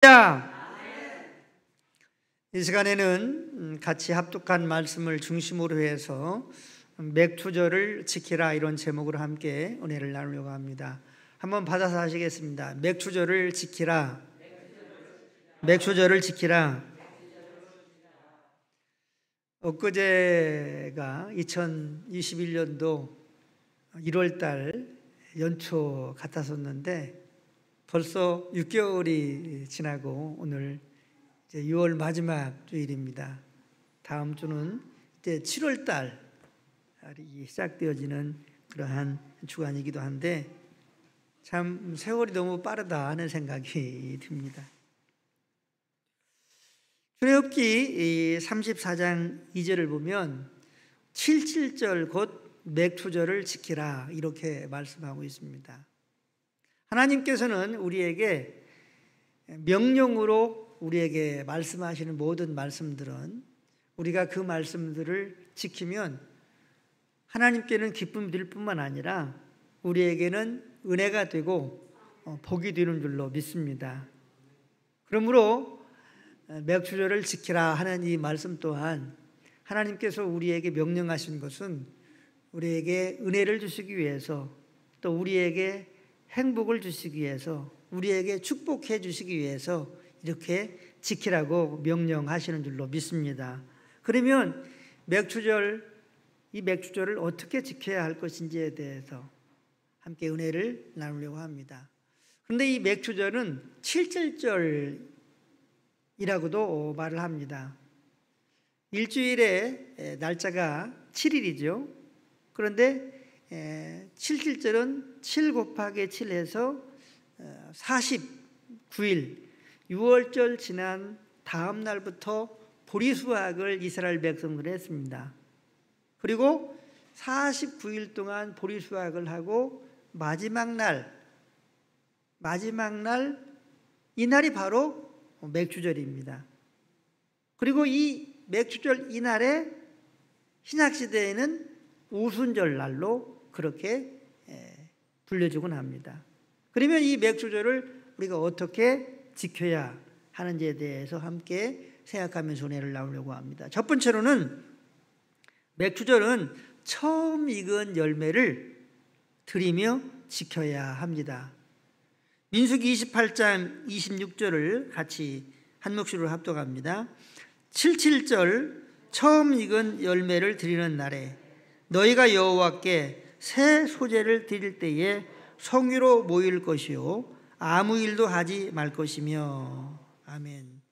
자, 이 시간에는 같이 합독한 말씀을 중심으로 해서 맥주절을 지키라 이런 제목으로 함께 은혜를 나누려고 합니다. 한번 받아서 하시겠습니다. 맥주절을 지키라. 맥주절을 지키라. 엊그제가 2021년도 1월달 연초 같았었는데 벌써 6개월이 지나고 오늘 이제 6월 마지막 주일입니다. 다음 주는 이제 7월 달이 시작되어지는 그러한 주간이기도 한데 참 세월이 너무 빠르다 하는 생각이 듭니다. 출애굽기 34장 2절을 보면 77절 곧 맥주절을 지키라 이렇게 말씀하고 있습니다. 하나님께서는 우리에게 명령으로 우리에게 말씀하시는 모든 말씀들은 우리가 그 말씀들을 지키면 하나님께는 기쁨이 될 뿐만 아니라 우리에게는 은혜가 되고 복이 되는 줄로 믿습니다. 그러므로 맥주절을 지키라 하는 이 말씀 또한 하나님께서 우리에게 명령하신 것은 우리에게 은혜를 주시기 위해서 또 우리에게 행복을 주시기 위해서 우리에게 축복해 주시기 위해서 이렇게 지키라고 명령하시는 줄로 믿습니다. 그러면 이 맥주절을 어떻게 지켜야 할 것인지에 대해서 함께 은혜를 나누려고 합니다. 그런데 이 맥주절은 7절이라고도 말을 합니다. 일주일의 날짜가 7일이죠. 그런데 77절은 7 곱하기 7해서 49일 6월절 지난 다음 날부터 보리수확을 이스라엘 백성들이 했습니다. 그리고 49일 동안 보리수확을 하고 마지막 날 이날이 바로 맥주절입니다. 그리고 이 맥주절 이날에 신약시대에는 오순절 날로 그렇게 불려주곤 합니다. 그러면 이 맥주절을 우리가 어떻게 지켜야 하는지에 대해서 함께 생각하면서 은혜를 나누려고 합니다. 첫 번째로는 맥주절은 처음 익은 열매를 드리며 지켜야 합니다. 민수기 28장 26절을 같이 한 목소리로 합독합니다. 77절 처음 익은 열매를 드리는 날에 너희가 여호와께 새 소재를 드릴 때에 성유로 모일 것이요 아무 일도 하지 말 것이며. 아멘.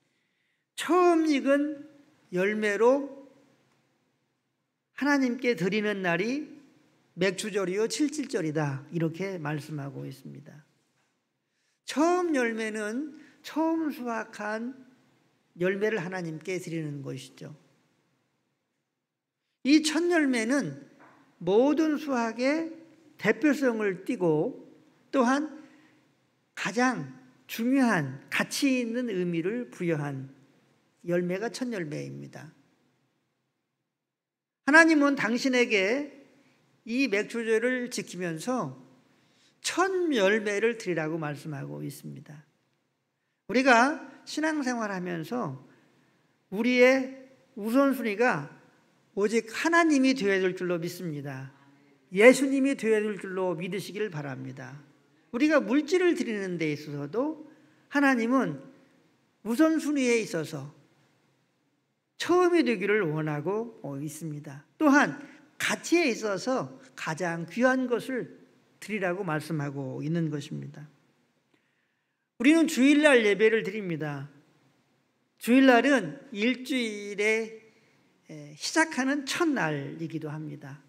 처음 익은 열매로 하나님께 드리는 날이 맥주절이요 77절이다 이렇게 말씀하고 있습니다. 처음 열매는 처음 수확한 열매를 하나님께 드리는 것이죠. 이 첫 열매는 모든 수확의 대표성을 띠고 또한 가장 중요한 가치 있는 의미를 부여한 열매가 첫 열매입니다. 하나님은 당신에게 이 맥주절을 지키면서 첫 열매를 드리라고 말씀하고 있습니다. 우리가 신앙생활하면서 우리의 우선순위가 오직 하나님이 되어야 될 줄로 믿습니다. 예수님이 되어야 될 줄로 믿으시길 바랍니다. 우리가 물질을 드리는 데 있어서도 하나님은 우선순위에 있어서 처음이 되기를 원하고 있습니다. 또한 가치에 있어서 가장 귀한 것을 드리라고 말씀하고 있는 것입니다. 우리는 주일날 예배를 드립니다. 주일날은 일주일에 시작하는 첫날이기도 합니다.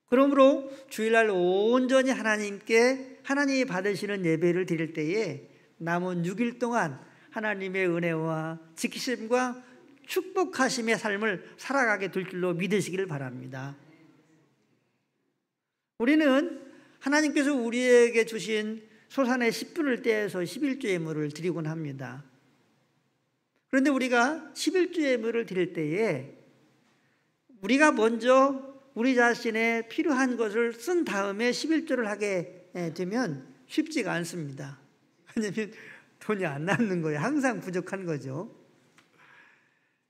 그러므로 주일날 온전히 하나님이 받으시는 예배를 드릴 때에 남은 6일 동안 하나님의 은혜와 지키심과 축복하심의 삶을 살아가게 될 줄로 믿으시기를 바랍니다. 우리는 하나님께서 우리에게 주신 소산의 10분을 떼어서 11조 예물을 드리곤 합니다. 그런데 우리가 11조 예물을 드릴 때에 우리가 먼저 우리 자신의 필요한 것을 쓴 다음에 11조를 하게 되면 쉽지가 않습니다. 왜냐하면 돈이 안 남는 거예요. 항상 부족한 거죠.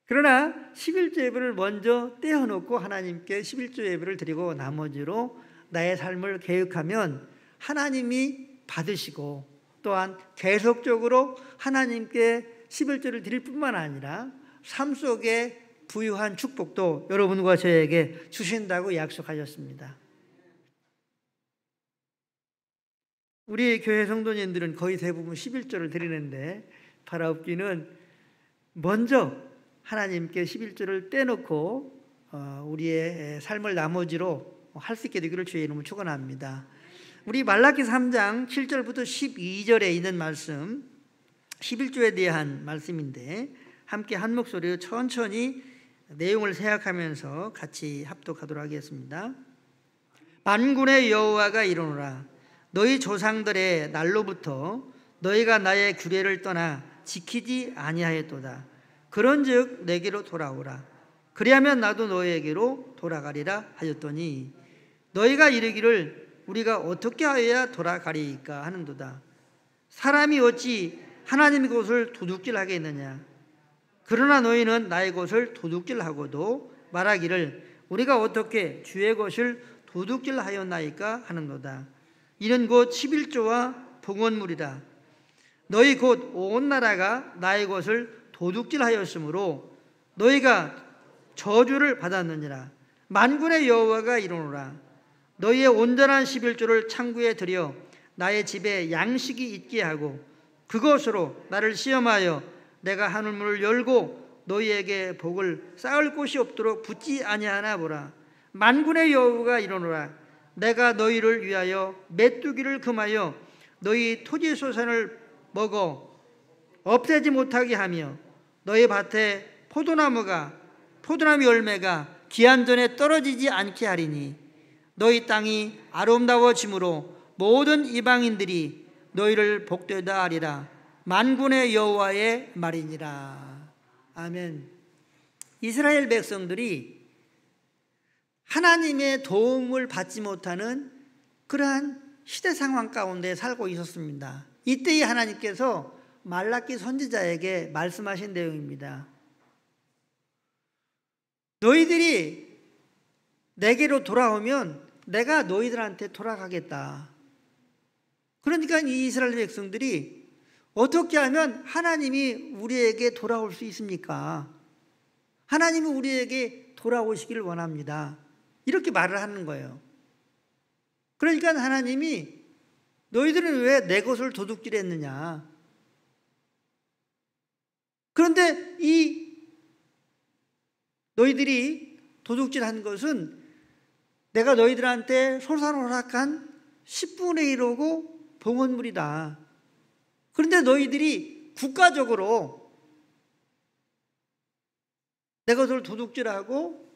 그러나 11조 예배를 먼저 떼어놓고 하나님께 11조 예배를 드리고 나머지로 나의 삶을 계획하면 하나님이 받으시고 또한 계속적으로 하나님께 11조를 드릴 뿐만 아니라 삶 속에 부유한 축복도 여러분과 저에게 주신다고 약속하셨습니다. 우리 교회 성도님들은 거의 대부분 11조를 드리는데 바라옵기는 먼저 하나님께 11조를 떼놓고 우리의 삶을 나머지로 할 수 있게 되기를 주의 이름으로 축원합니다. 우리 말라기 3장 7절부터 12절에 있는 말씀 11조에 대한 말씀인데 함께 한 목소리로 천천히 내용을 생각하면서 같이 합독하도록 하겠습니다. 만군의 여호와가 이르노라 너희 조상들의 날로부터 너희가 나의 규례를 떠나 지키지 아니하였도다. 그런즉 내게로 돌아오라. 그리하면 나도 너희에게로 돌아가리라 하였더니 너희가 이르기를 우리가 어떻게 하여야 돌아가리이까 하는도다. 사람이 어찌 하나님의 것을 도둑질하겠느냐. 그러나 너희는 나의 것을 도둑질하고도 말하기를 우리가 어떻게 주의 것을 도둑질하였나이까 하는도다. 이는 곧 11조와 봉헌물이라. 너희 곧 온 나라가 나의 것을 도둑질하였으므로 너희가 저주를 받았느니라. 만군의 여호와가 이르노라 너희의 온전한 11조를 창구에 들여 나의 집에 양식이 있게 하고 그것으로 나를 시험하여 내가 하늘문을 열고 너희에게 복을 쌓을 곳이 없도록 붙지 아니하나 보라. 만군의 여호와가 이르노라 내가 너희를 위하여 메뚜기를 금하여 너희 토지 소산을 먹어 없애지 못하게 하며 너희 밭에 포도나무 열매가 기한전에 떨어지지 않게 하리니 너희 땅이 아름다워짐으로 모든 이방인들이 너희를 복되다 하리라. 만군의 여호와의 말이니라. 아멘. 이스라엘 백성들이 하나님의 도움을 받지 못하는 그러한 시대 상황 가운데 살고 있었습니다. 이때에 하나님께서 말라기 선지자에게 말씀하신 내용입니다. 너희들이 내게로 돌아오면 내가 너희들한테 돌아가겠다. 그러니까 이 이스라엘 백성들이 어떻게 하면 하나님이 우리에게 돌아올 수 있습니까? 하나님이 우리에게 돌아오시기를 원합니다. 이렇게 말을 하는 거예요. 그러니까 하나님이 너희들은 왜 내 것을 도둑질했느냐? 그런데 너희들이 도둑질한 것은 내가 너희들한테 솔선호락한 10분의 1이고 봉헌물이다. 그런데 너희들이 국가적으로 내 것을 도둑질하고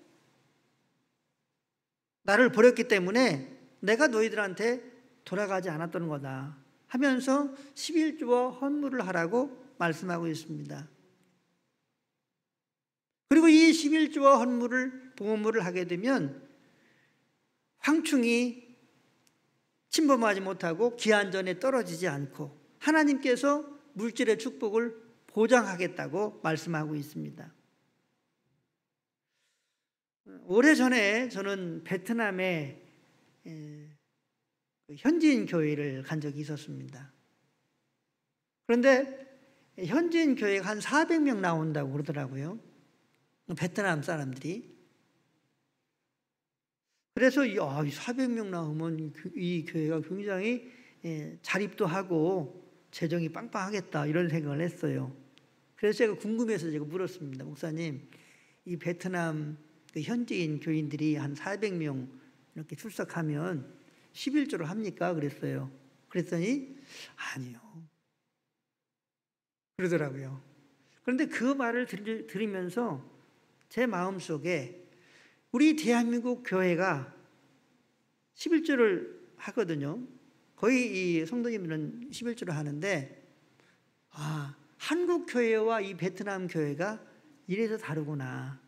나를 버렸기 때문에 내가 너희들한테 돌아가지 않았던 거다 하면서 11조와 헌물을 하라고 말씀하고 있습니다. 그리고 이 11조와 헌물을 봉헌물을 하게 되면 황충이 침범하지 못하고 기한전에 떨어지지 않고 하나님께서 물질의 축복을 보장하겠다고 말씀하고 있습니다. 오래전에 저는 베트남에 현지인 교회를 간 적이 있었습니다. 그런데 현지인 교회가 한 400명 나온다고 그러더라고요. 베트남 사람들이. 그래서 400명 나오면 이 교회가 굉장히 자립도 하고 재정이 빵빵하겠다 이런 생각을 했어요. 그래서 제가 궁금해서 제가 물었습니다. 목사님, 이 베트남 현지인 교인들이 한 400명 이렇게 출석하면 11조를 합니까? 그랬어요. 그랬더니 아니요. 그러더라고요. 그런데 그 말을 들으면서 제 마음속에 우리 대한민국 교회가 11조를 하거든요. 거의 이 성도님들은 11조를 하는데 한국 교회와 이 베트남 교회가 이래서 다르구나.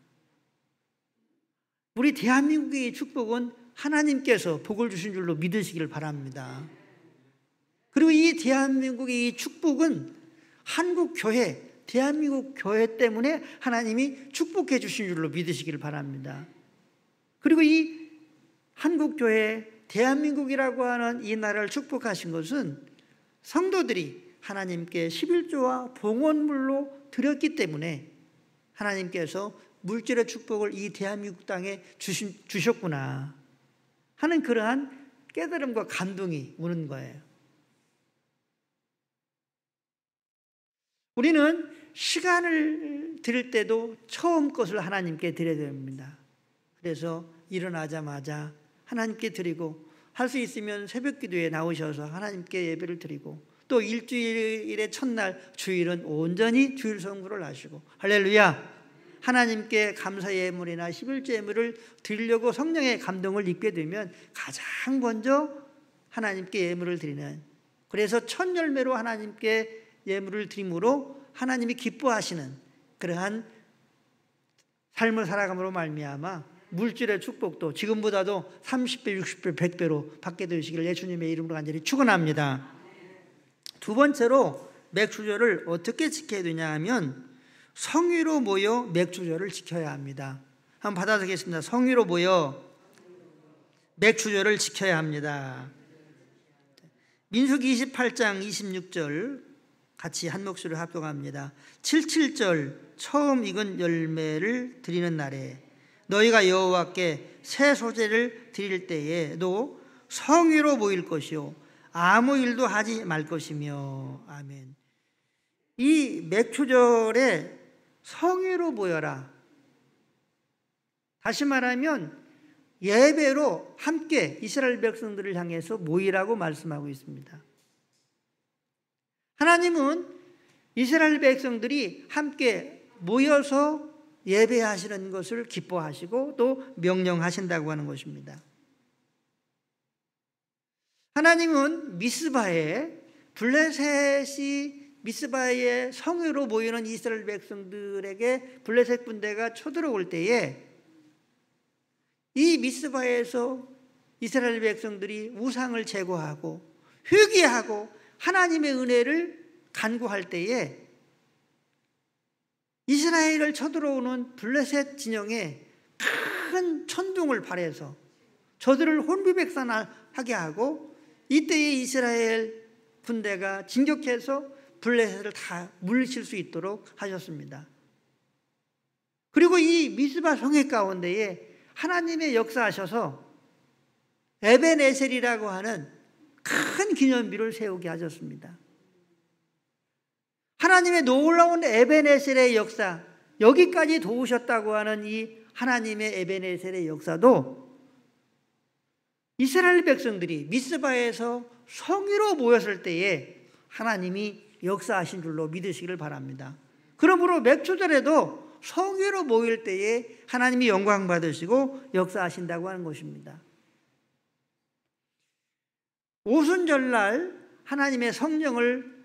우리 대한민국의 축복은 하나님께서 복을 주신 줄로 믿으시기를 바랍니다. 그리고 이 대한민국의 이 축복은 한국 교회, 대한민국 교회 때문에 하나님이 축복해 주신 줄로 믿으시기를 바랍니다. 그리고 이 한국 교회, 대한민국이라고 하는 이 나라를 축복하신 것은 성도들이 하나님께 11조와 봉헌물로 드렸기 때문에 하나님께서 물질의 축복을 이 대한민국 땅에 주셨구나 하는 그러한 깨달음과 감동이 오는 거예요. 우리는 시간을 드릴 때도 처음 것을 하나님께 드려야 됩니다. 그래서 일어나자마자 하나님께 드리고, 할 수 있으면 새벽 기도에 나오셔서 하나님께 예배를 드리고, 또 일주일의 첫날 주일은 온전히 주일 성수를 하시고, 할렐루야, 하나님께 감사 예물이나 11조 예물을 드리려고 성령의 감동을 입게 되면 가장 먼저 하나님께 예물을 드리는, 그래서 첫 열매로 하나님께 예물을 드림으로 하나님이 기뻐하시는 그러한 삶을 살아감으로 말미암아 물질의 축복도 지금보다도 30배, 60배, 100배로 받게 되시기를 예수님의 이름으로 간절히 축원합니다. 두 번째로 맥주절을 어떻게 지켜야 되냐 하면 성위로 모여 맥주절을 지켜야 합니다. 한번 받아드리겠습니다. 성위로 모여 맥주절을 지켜야 합니다. 민수기 28장 26절 같이 한 목소리로 합독합니다. 77절 처음 익은 열매를 드리는 날에 너희가 여호와께 새 소재를 드릴 때에도 성위로 모일 것이요 아무 일도 하지 말 것이며. 아멘. 이 맥주절에 성위로 모여라, 다시 말하면 예배로 함께 이스라엘 백성들을 향해서 모이라고 말씀하고 있습니다. 하나님은 이스라엘 백성들이 함께 모여서 예배하시는 것을 기뻐하시고 또 명령하신다고 하는 것입니다. 하나님은 미스바에 성회로 모이는 이스라엘 백성들에게 블레셋 군대가 쳐들어올 때에 이 미스바에서 이스라엘 백성들이 우상을 제거하고 회개하고 하나님의 은혜를 간구할 때에 이스라엘을 쳐들어오는 블레셋 진영에 큰 천둥을 발해서 저들을 혼비백산하게 하고, 이때에 이스라엘 군대가 진격해서 블레셋을 다 물리칠 수 있도록 하셨습니다. 그리고 이 미스바 성회 가운데에 하나님의 역사하셔서 에벤에셀이라고 하는 큰 기념비를 세우게 하셨습니다. 하나님의 놀라운 에벤에셀의 역사, 여기까지 도우셨다고 하는 이 하나님의 에벤에셀의 역사도 이스라엘 백성들이 미스바에서 성위로 모였을 때에 하나님이 역사하신 줄로 믿으시기를 바랍니다. 그러므로 맥주절에도 성위로 모일 때에 하나님이 영광 받으시고 역사하신다고 하는 것입니다. 오순절날 하나님의 성령을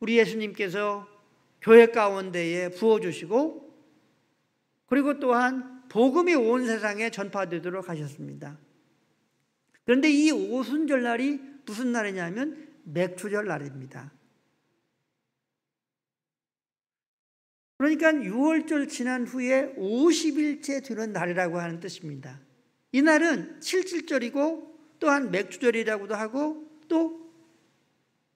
우리 예수님께서 교회 가운데에 부어주시고, 그리고 또한 복음이 온 세상에 전파되도록 하셨습니다. 그런데 이 오순절날이 무슨 날이냐면 맥주절 날입니다. 그러니까 6월절 지난 후에 50일째 되는 날이라고 하는 뜻입니다. 이 날은 칠칠절이고 또한 맥주절이라고도 하고 또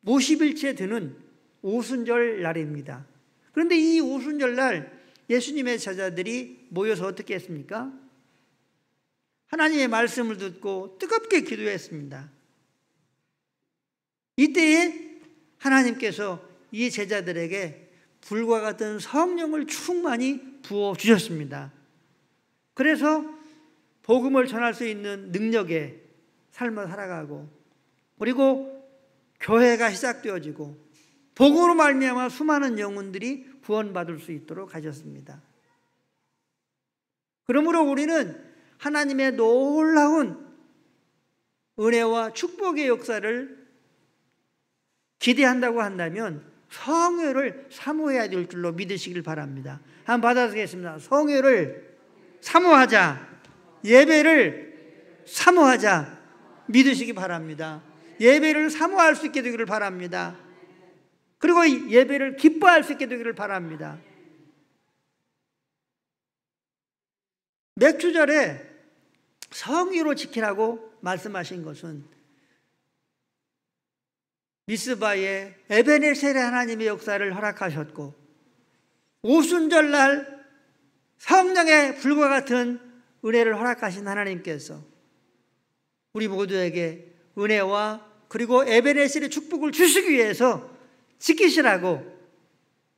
50일째 되는 오순절 날입니다. 그런데 이 오순절 날 예수님의 제자들이 모여서 어떻게 했습니까? 하나님의 말씀을 듣고 뜨겁게 기도했습니다. 이때에 하나님께서 이 제자들에게 불과 같은 성령을 충만히 부어주셨습니다. 그래서 복음을 전할 수 있는 능력의 삶을 살아가고, 그리고 교회가 시작되어지고 복음으로 말미암아 수많은 영혼들이 구원받을 수 있도록 하셨습니다. 그러므로 우리는 하나님의 놀라운 은혜와 축복의 역사를 기대한다고 한다면 성회를 사모해야 될 줄로 믿으시길 바랍니다. 한번 받아드리겠습니다. 성회를 사모하자, 예배를 사모하자, 믿으시기 바랍니다. 예배를 사모할 수 있게 되기를 바랍니다. 그리고 이 예배를 기뻐할 수 있게 되기를 바랍니다. 맥주절에 성의로 지키라고 말씀하신 것은 미스바의 에베네셀의 하나님의 역사를 허락하셨고, 오순절날 성령의 불과 같은 은혜를 허락하신 하나님께서 우리 모두에게 은혜와 그리고 에베네셀의 축복을 주시기 위해서 지키시라고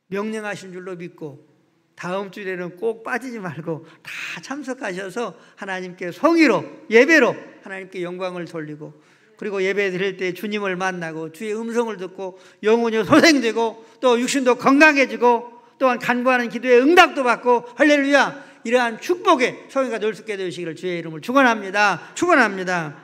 명령하신 줄로 믿고, 다음 주에는 꼭 빠지지 말고 다 참석하셔서 하나님께 성의로 예배로 하나님께 영광을 돌리고, 그리고 예배 드릴 때 주님을 만나고 주의 음성을 듣고 영혼이 소생되고 또 육신도 건강해지고 또한 간구하는 기도에 응답도 받고 할렐루야, 이러한 축복의 성의가 늘 수 있게 되시기를 주의 이름을 축원합니다. 축원합니다.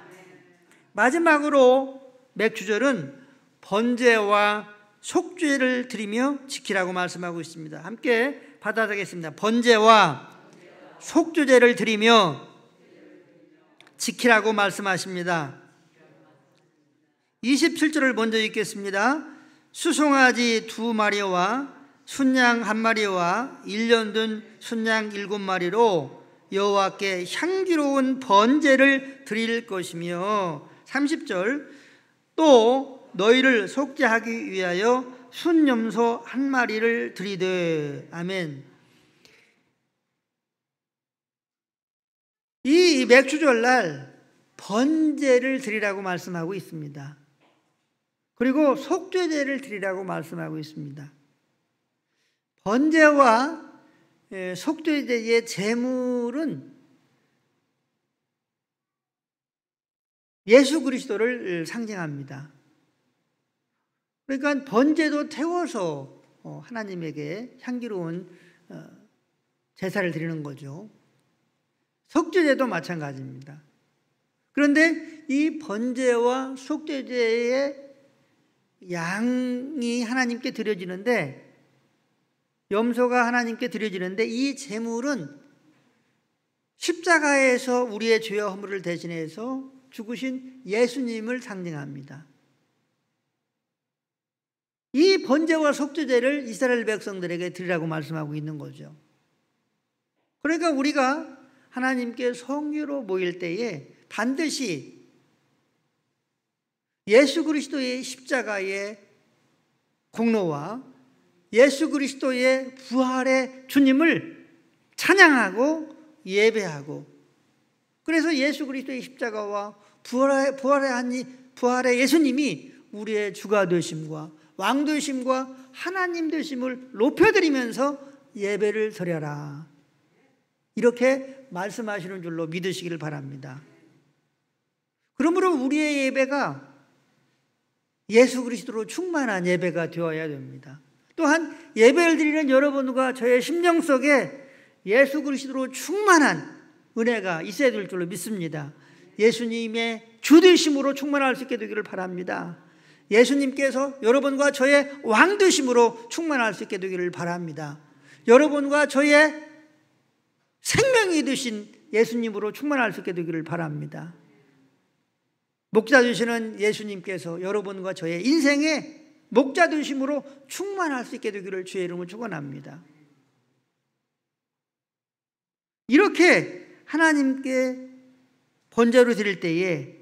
마지막으로 맥주절은 번제와 속죄를 드리며 지키라고 말씀하고 있습니다. 함께 받아들이겠습니다. 번제와 속죄제를 드리며 지키라고 말씀하십니다. 27절을 먼저 읽겠습니다. 수송아지 2마리와 순양 1마리와 1년 된 순양 7마리로 여호와께 향기로운 번제를 드릴 것이며, 30절 또 너희를 속죄하기 위하여 순염소 1마리를 드리되. 아멘. 이 맥주절날 번제를 드리라고 말씀하고 있습니다. 그리고 속죄제를 드리라고 말씀하고 있습니다. 번제와 속죄제의 제물은 예수 그리스도를 상징합니다. 그러니까 번제도 태워서 하나님에게 향기로운 제사를 드리는 거죠. 속죄제도 마찬가지입니다. 그런데 이 번제와 속죄제의 양이 하나님께 드려지는데, 염소가 하나님께 드려지는데, 이 제물은 십자가에서 우리의 죄와 허물을 대신해서 죽으신 예수님을 상징합니다. 이 번제와 속죄제를 이스라엘 백성들에게 드리라고 말씀하고 있는 거죠. 그러니까 우리가 하나님께 성의로 모일 때에 반드시 예수 그리스도의 십자가의 공로와 예수 그리스도의 부활의 주님을 찬양하고 예배하고, 그래서 예수 그리스도의 십자가와 부활의 예수님이 우리의 주가 되심과 왕 되심과 하나님 되심을 높여드리면서 예배를 드려라, 이렇게 말씀하시는 줄로 믿으시기를 바랍니다. 그러므로 우리의 예배가 예수 그리스도로 충만한 예배가 되어야 됩니다. 또한 예배를 드리는 여러분과 저의 심령 속에 예수 그리스도로 충만한 은혜가 있어야 될 줄로 믿습니다. 예수님의 주되심으로 충만할 수 있게 되기를 바랍니다. 예수님께서 여러분과 저의 왕 되심으로 충만할 수 있게 되기를 바랍니다. 여러분과 저의 생명이 되신 예수님으로 충만할 수 있게 되기를 바랍니다. 목자 되시는 예수님께서 여러분과 저의 인생의 목자 되심으로 충만할 수 있게 되기를 주의 이름으로 축원합니다. 이렇게 하나님께 번제로 드릴 때에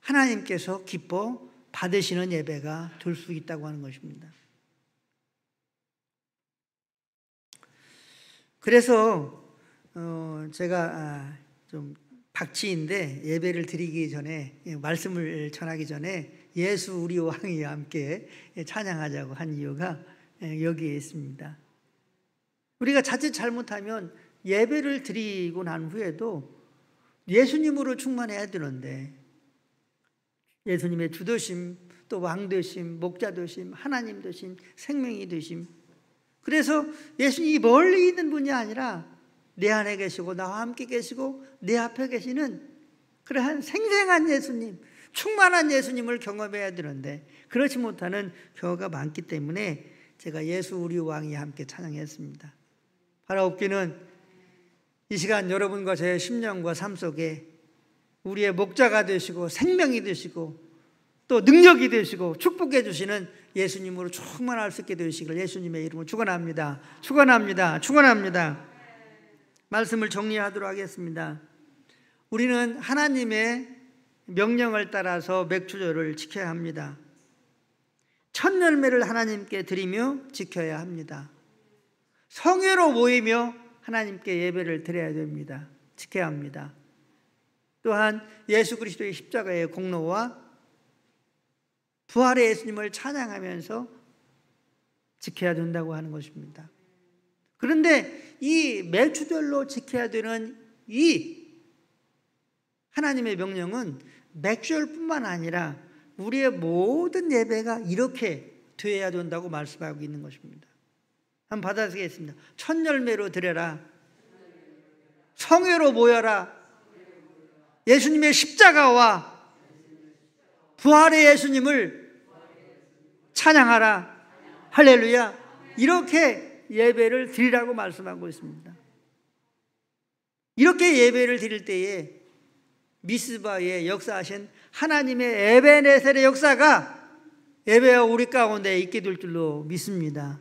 하나님께서 기뻐 받으시는 예배가 될 수 있다고 하는 것입니다. 그래서 제가 좀 박치인데 예배를 드리기 전에, 말씀을 전하기 전에 예수 우리 왕이와 함께 찬양하자고 한 이유가 여기에 있습니다. 우리가 자칫 잘못하면 예배를 드리고 난 후에도 예수님으로 충만해야 되는데, 예수님의 주되심, 또 왕되심, 목자되심, 하나님 되심, 생명이 되심, 그래서 예수님이 멀리 있는 분이 아니라 내 안에 계시고 나와 함께 계시고 내 앞에 계시는 그러한 생생한 예수님, 충만한 예수님을 경험해야 되는데 그렇지 못하는 경우가 많기 때문에 제가 예수 우리 왕이 함께 찬양했습니다. 바라옵기는 이 시간 여러분과 저의 심령과 삶 속에 우리의 목자가 되시고 생명이 되시고 또 능력이 되시고 축복해 주시는 예수님으로 충만할 수 있게 되시길 예수님의 이름으로 축원합니다. 축원합니다. 축원합니다. 말씀을 정리하도록 하겠습니다. 우리는 하나님의 명령을 따라서 맥주절을 지켜야 합니다. 첫 열매를 하나님께 드리며 지켜야 합니다. 성회로 모이며 하나님께 예배를 드려야 됩니다. 지켜야 합니다. 또한 예수 그리스도의 십자가의 공로와 부활의 예수님을 찬양하면서 지켜야 된다고 하는 것입니다. 그런데 이 맥주절로 지켜야 되는 이 하나님의 명령은 맥주절뿐만 아니라 우리의 모든 예배가 이렇게 되어야 된다고 말씀하고 있는 것입니다. 한번 받아쓰겠습니다. 첫 열매로 드려라. 성회로 모여라. 예수님의 십자가와 부활의 예수님을 찬양하라. 할렐루야. 이렇게 예배를 드리라고 말씀하고 있습니다. 이렇게 예배를 드릴 때에 미스바에 역사하신 하나님의 에베네셀의 역사가 예배와 우리 가운데 있게 될 줄로 믿습니다.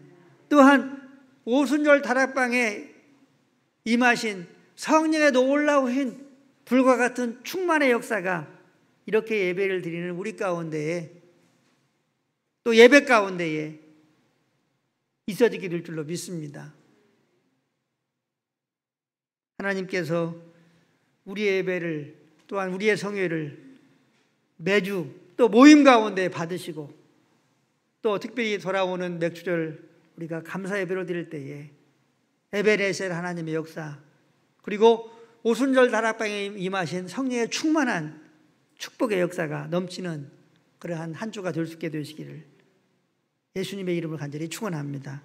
또한 오순절 다락방에 임하신 성령의 놀라우신 불과 같은 충만의 역사가 이렇게 예배를 드리는 우리 가운데에 또 예배 가운데에 있어지게 될 줄로 믿습니다. 하나님께서 우리의 예배를 또한 우리의 성회를 매주 또 모임 가운데 받으시고 또 특별히 돌아오는 맥주절 우리가 감사 예배로 드릴 때에 에베네셀 하나님의 역사 그리고 오순절 다락방에 임하신 성령의 충만한 축복의 역사가 넘치는 그러한 한 주가 될 수 있게 되시기를 예수님의 이름을 간절히 축원합니다.